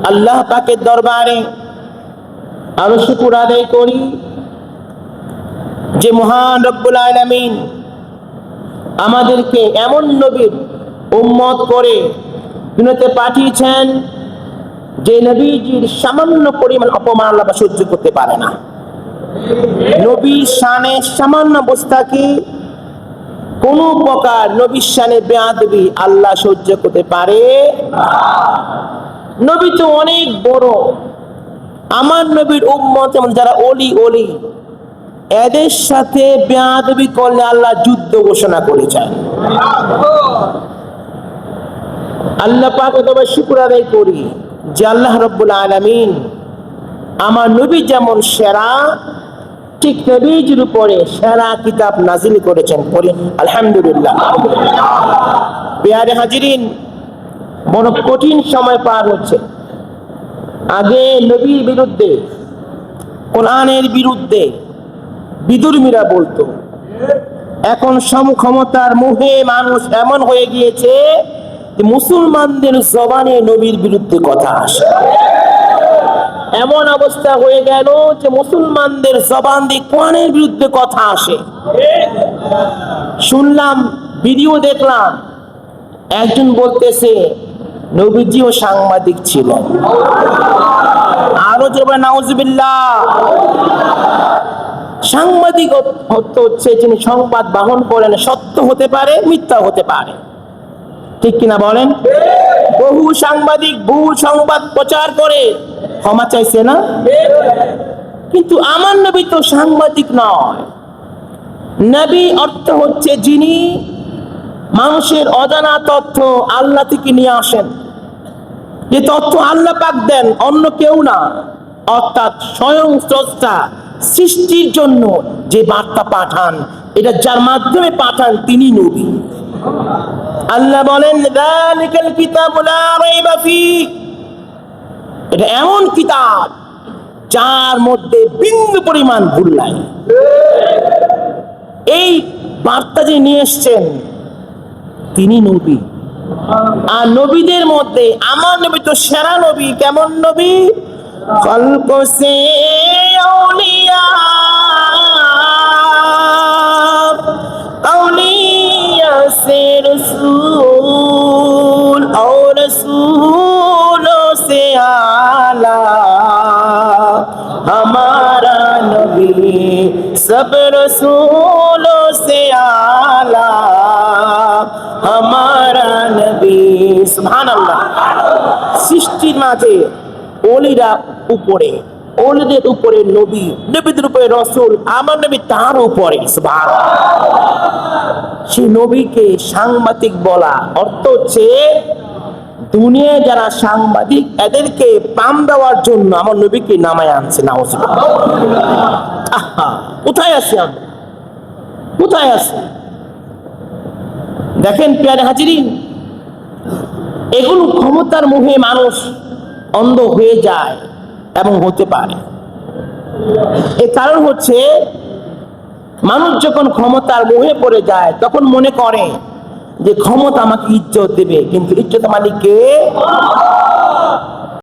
আল্লাহ পাকের দরবারে আরো শুকর আদায় করি যে মহান রব্বুল আলামিন আমাদেরকে এমন নবীর উম্মত করে দুনিয়াতে পাঠিয়েছেন যে নবীজির সামান্য পরিমাণ অপমান আল্লাহ সহ্য করতে পারে না। নবীর শানে সামান্য অবস্থাকে কোন প্রকার নবীর শানে বেয়াদবি আল্লাহ সহ্য করতে পারে না। নবী তো অনেক বড়, আমার নবীর উম্মত যেমন যারা ওলি এদের সাথে বেয়াদবি করলে আল্লাহ যুদ্ধ ঘোষণা করেছেন। আল্লাহ পাক তবে শুকর আদায় করি যে আল্লাহ রাব্বুল আলামিন আমার নবী যেমন সেরা, ঠিক নবীজির উপরে সেরা কিতাব নাজিল করেছেন। পড়ি আলহামদুলিল্লাহ। প্রিয় হাজিরিন, বড় কঠিন সময় পার হচ্ছে। আগে নবীর বিরুদ্ধে, কোরআনের বিরুদ্ধে বিদুর্মীরা বলতো, এখন সমক্ষমতার মোহে মানুষ এমন হয়ে গিয়েছে যে মুসলমানদের জবানে নবীর বিরুদ্ধে কথা আসে। এমন অবস্থা হয়ে গেল যে মুসলমানদের জবান দিয়ে কোরআনের বিরুদ্ধে কথা আসে। শুনলাম, ভিডিও দেখলাম, একজন বলতেছে নবীজিও সাংবাদিক ছিলেন। আরো জোরে নাউজুবিল্লাহ। সাংবাদিক হচ্ছে যিনি সংবাদ বহন করেন, সত্য হতে পারে, মিথ্যা হতে পারে, ঠিক কিনা বলেন? বহু সাংবাদিক ভুল সংবাদ প্রচার করে ক্ষমা চাইছে না? কিন্তু আমার নবী তো সাংবাদিক নয়। নবী অর্থ হচ্ছে যিনি মানুষের অজানা তথ্য আল্লাহ থেকে নিয়ে আসেন। যে তথ্য আল্লাহ পাক দেন, অন্য কেউ না, অর্থাৎ স্বয়ং স্রষ্টা সৃষ্টির জন্য যে বার্তা পাঠান, এটা যার মাধ্যমে পাঠান তিনি নবী। আল্লাহ বলেন যালিকাল কিতাবু লা রাইবা ফীহি, এটা এমন কিতাব যার মধ্যে বিন্দু পরিমাণ ভুল নাই। এই বার্তা যে নিয়ে এসেছেন তিনি নবী। আর নবীদের মধ্যে আমার নবী তো সেরা নবী। কেমন নবী? খলক সে আউলিয়া, আউলিয়া সে রসূল, और रसूलों से आला हमारा नबी, सब रसूलों से आला हमारा नबी। সুবহানাল্লাহ। সৃষ্টির মাঝে ওলিরা উপরে, ওলিদের উপরে নবী, নবীদের উপরে রসুল, আমার নবী তার উপরে। সুবহানাল্লাহ। সেই নবীকে সাংবাদিক বলা অর্থ হচ্ছে দুনিয়ায় যারা সাংবাদিক এদেরকে পাম দেওয়ার জন্য আমার নবীকে নামায় আনছে। নাউজুবিল্লাহ। আহা, কোথায় আছি আমরা? কোথায় আছি? দেখেন প্রিয় হাজিরিন, এগুলো ক্ষমতার মোহে মানুষ অন্ধ হয়ে যায় এবং হতে পারে। এর কারণ হচ্ছে মানুষ যখন ক্ষমতার মোহে পড়ে যায় তখন মনে করে যে ক্ষমতা আমাকে ইজ্জত দেবে, কিন্তু ইজ্জত মালিক কে?